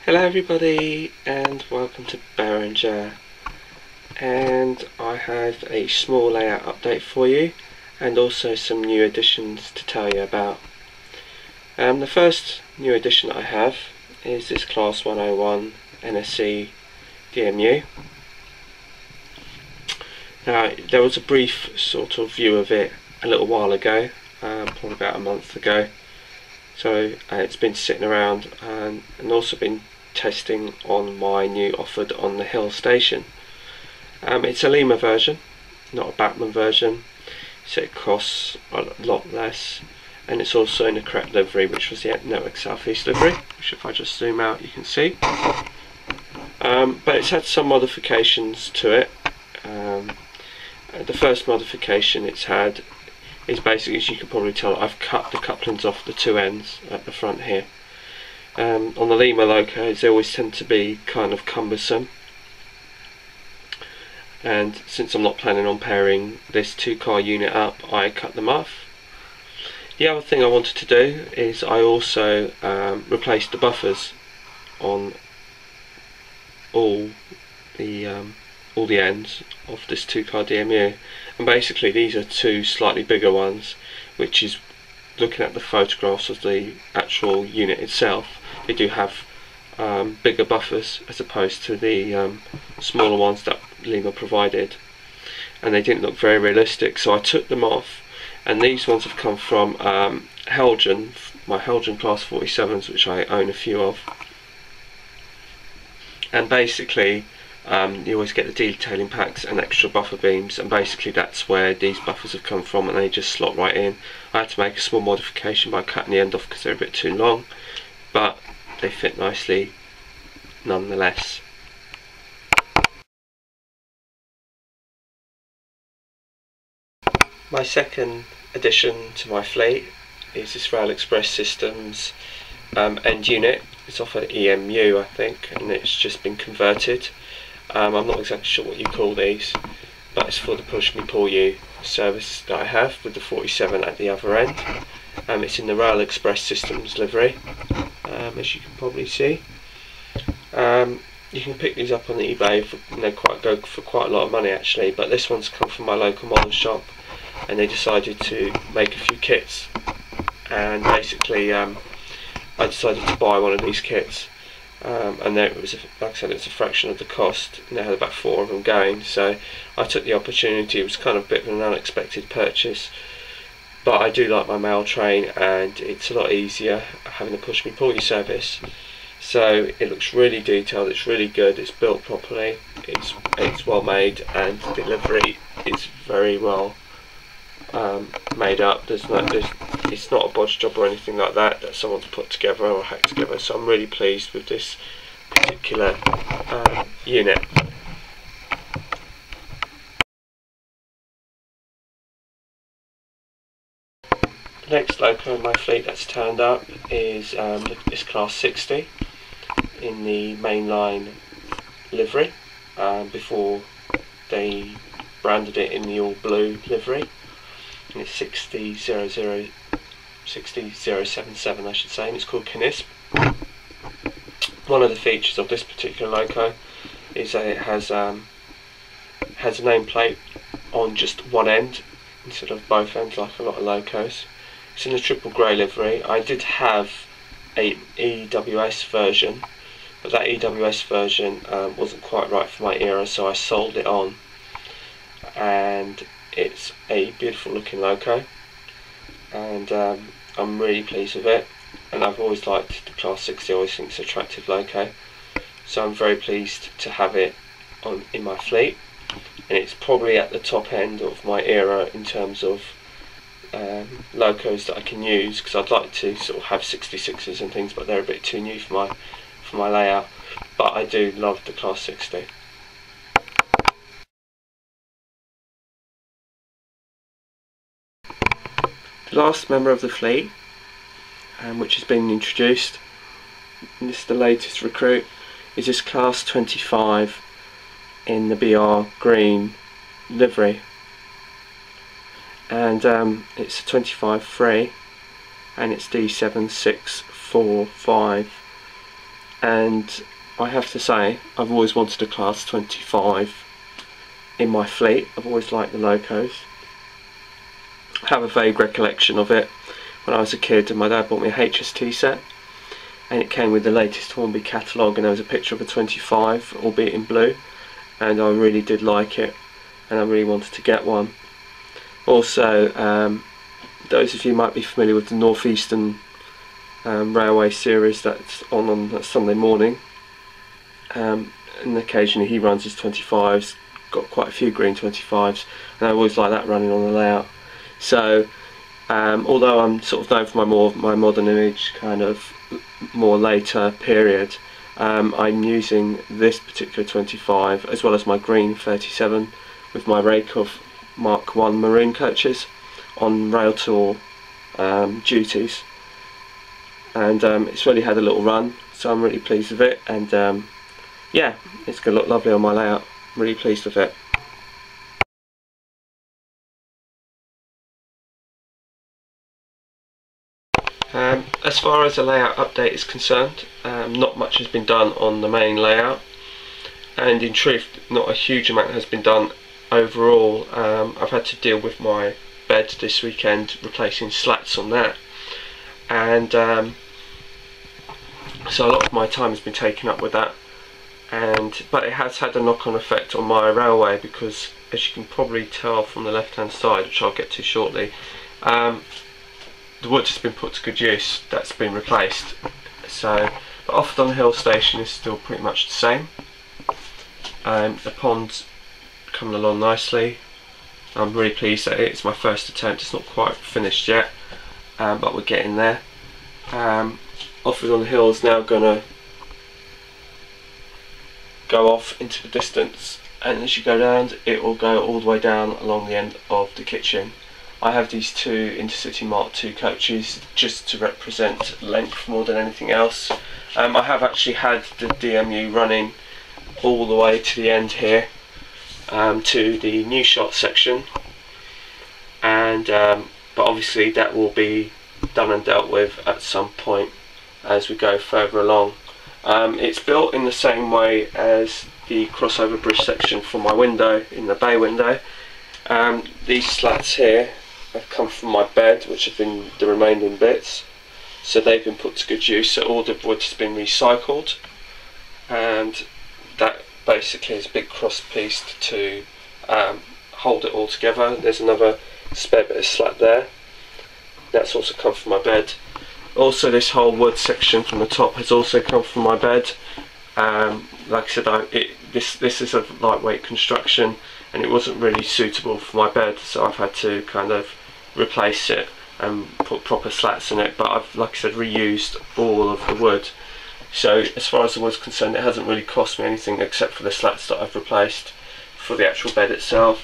Hello everybody and welcome to Berringer, and I have a small layout update for you and also some new additions to tell you about. The first new addition I have is this Class 101 NSC DMU. Now, there was a brief sort of view of it a little while ago, probably about a month ago, so it's been sitting around and also been testing on my new offered on the hill station. It's a Lima version, not a Batman version, so it costs a lot less, and it's also in the correct livery, which was the Network Southeast livery, which if I just zoom out you can see. But it's had some modifications to it. The first modification it's had is basically, as you can probably tell, I've cut the couplings off the two ends at the front here. On the Lima locos they always tend to be kind of cumbersome, and since I'm not planning on pairing this two-car unit up, I cut them off. The other thing I wanted to do is I also replaced the buffers on all the ends of this two-car DMU, and basically these are two slightly bigger ones, which is, looking at the photographs of the actual unit itself, they do have bigger buffers as opposed to the smaller ones that Lima provided, and they didn't look very realistic, so I took them off. And these ones have come from Helgen, my Helgen Class 47s, which I own a few of. And basically you always get the detailing packs and extra buffer beams, and basically that's where these buffers have come from, and they just slot right in. I had to make a small modification by cutting the end off because they're a bit too long, but they fit nicely nonetheless. My second addition to my fleet is this Rail Express Systems end unit. It's off an EMU I think, and it's just been converted. I'm not exactly sure what you call these, but it's for the push me pull you service that I have with the 47 at the other end. It's in the Rail Express Systems livery, as you can probably see. You can pick these up on eBay for, go for quite a lot of money actually, but this one's come from my local model shop, and they decided to make a few kits, and basically I decided to buy one of these kits. And there it was, like I said, it's a fraction of the cost, and they had about 4 of them going, so I took the opportunity. It was kind of a bit of an unexpected purchase, but I do like my mail train, and it's a lot easier having a push me pull you service. So it looks really detailed, it's really good, it's built properly, it's well made, and the delivery is very well made up. It's not a bodge job or anything like that someone's put together or hacked together, so I'm really pleased with this particular unit. The next loco in my fleet that's turned up is this Class 60 in the mainline livery, before they branded it in the all blue livery. And it's 60077 I should say, and it's called Canisp. One of the features of this particular loco is that it has a nameplate on just one end instead of both ends like a lot of locos. It's in a triple grey livery. I did have a EWS version, but that EWS version wasn't quite right for my era, so I sold it on, and it's a beautiful looking loco, and I'm really pleased with it, and I've always liked the Class 60, I always think it's an attractive loco, so I'm very pleased to have it in my fleet. And it's probably at the top end of my era in terms of locos that I can use, because I'd like to sort of have 66s and things, but they're a bit too new for my layout. But I do love the Class 60. The last member of the fleet, which has been introduced, and this is the latest recruit, is this Class 25 in the BR green livery, and it's a 25 free, and it's D7645, and I have to say I've always wanted a class 25 in my fleet. I've always liked the locos. I have a vague recollection of it when I was a kid, and my dad bought me a HST set, and it came with the latest Hornby catalogue, and there was a picture of a 25, albeit in blue, and I really did like it, and I really wanted to get one. Also, those of you might be familiar with the Northeastern Railway series that's on a Sunday morning, and occasionally he runs his 25s, got quite a few green 25s, and I always like that running on the layout. So although I'm sort of known for my modern image kind of more later period, I'm using this particular 25 as well as my green 37 with my rake of Mark 1 maroon coaches on rail tour duties, and it's really had a little run, so I'm really pleased with it, and yeah, it's going to look lovely on my layout. I'm really pleased with it. As far as the layout update is concerned, not much has been done on the main layout, and in truth not a huge amount has been done overall. I've had to deal with my bed this weekend, replacing slats on that, and so a lot of my time has been taken up with that, but it has had a knock-on effect on my railway, because as you can probably tell from the left hand side, which I'll get to shortly, the wood has been put to good use. That's been replaced. So, but Offerdon Hill station is still pretty much the same. The pond's coming along nicely. I'm really pleased that it's my first attempt. It's not quite finished yet, but we're getting there. Offerdon Hill is now going to go off into the distance, and as you go down, it will go all the way down along the end of the kitchen. I have these two Intercity Mark II coaches just to represent length more than anything else. I have actually had the DMU running all the way to the end here, to the new shot section, and but obviously that will be done and dealt with at some point as we go further along. It's built in the same way as the crossover bridge section for my window in the bay window. These slats here have come from my bed, which have been the remaining bits, so they've been put to good use. So all the wood has been recycled, and that basically is a big cross piece to hold it all together. There's another spare bit of slat there, that's also come from my bed. Also, this whole wood section from the top has also come from my bed. Like I said, this is a lightweight construction, and it wasn't really suitable for my bed, so I've had to kind of replace it and put proper slats in it, but I've, like I said, reused all of the wood. So as far as the wood's concerned, it hasn't really cost me anything except for the slats that I've replaced for the actual bed itself.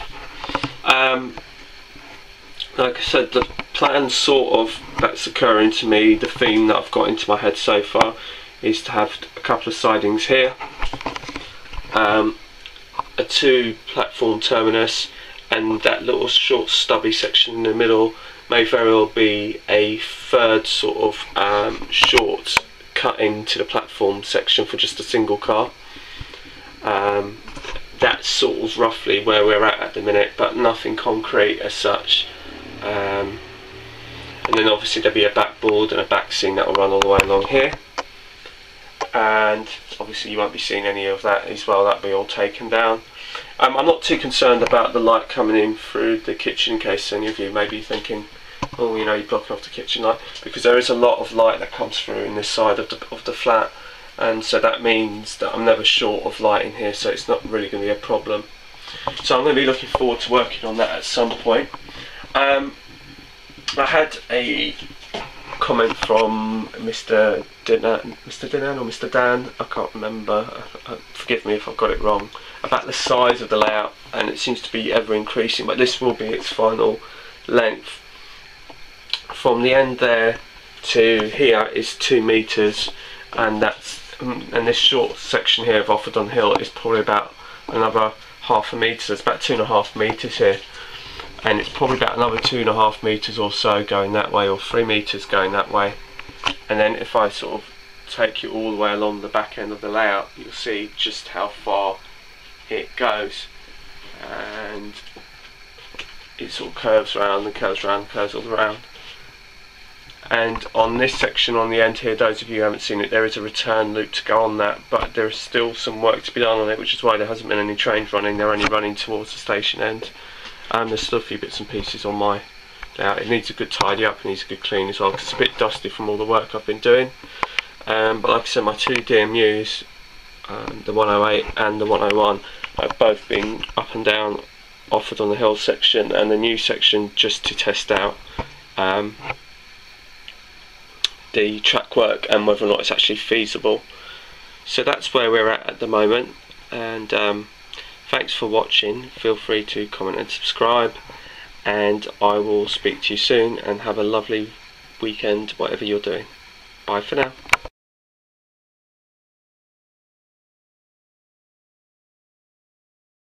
Like I said, the plan sort of that's occurring to me, the theme that I've got into my head so far, is to have a couple of sidings here, a 2-platform terminus, and that little short stubby section in the middle may very well be a third sort of short cut into the platform section for just a single car. That's sort of roughly where we're at the minute, but nothing concrete as such. And then obviously there'll be a backboard and a back seam that will run all the way along here, and obviously you won't be seeing any of that as well. That'll be all taken down. I'm not too concerned about the light coming in through the kitchen, in case any of you may be thinking, oh, you know, you're blocking off the kitchen light, because there is a lot of light that comes through in this side of the flat, and so that means that I'm never short of light in here, so it's not really going to be a problem. So I'm going to be looking forward to working on that at some point. I had a comment from Mr. Dinan or Mr. Dan, I can't remember, forgive me if I've got it wrong, about the size of the layout, and it seems to be ever increasing, but this will be its final length. From the end there to here is 2 meters, and this short section here of Offerdon Hill is probably about another half a metre, so it's about 2.5 meters here, and it's probably about another 2.5 meters or so going that way, or 3 meters going that way. And then if I sort of take you all the way along the back end of the layout, you'll see just how far it goes, and it sort of curves around and curves around and curves all around. And on this section on the end here, those of you who haven't seen it, there is a return loop to go on that, but there is still some work to be done on it, which is why there hasn't been any trains running. They're only running towards the station end. There's still a few bits and pieces on my layout. It needs a good tidy up, it needs a good clean as well, because it's a bit dusty from all the work I've been doing. But like I said, my two DMUs, the 108 and the 101, have both been up and down offered on the hill section and the new section, just to test out the track work and whether or not it's actually feasible. So that's where we're at the moment, and thanks for watching. Feel free to comment and subscribe, and I will speak to you soon, and have a lovely weekend whatever you're doing. Bye for now.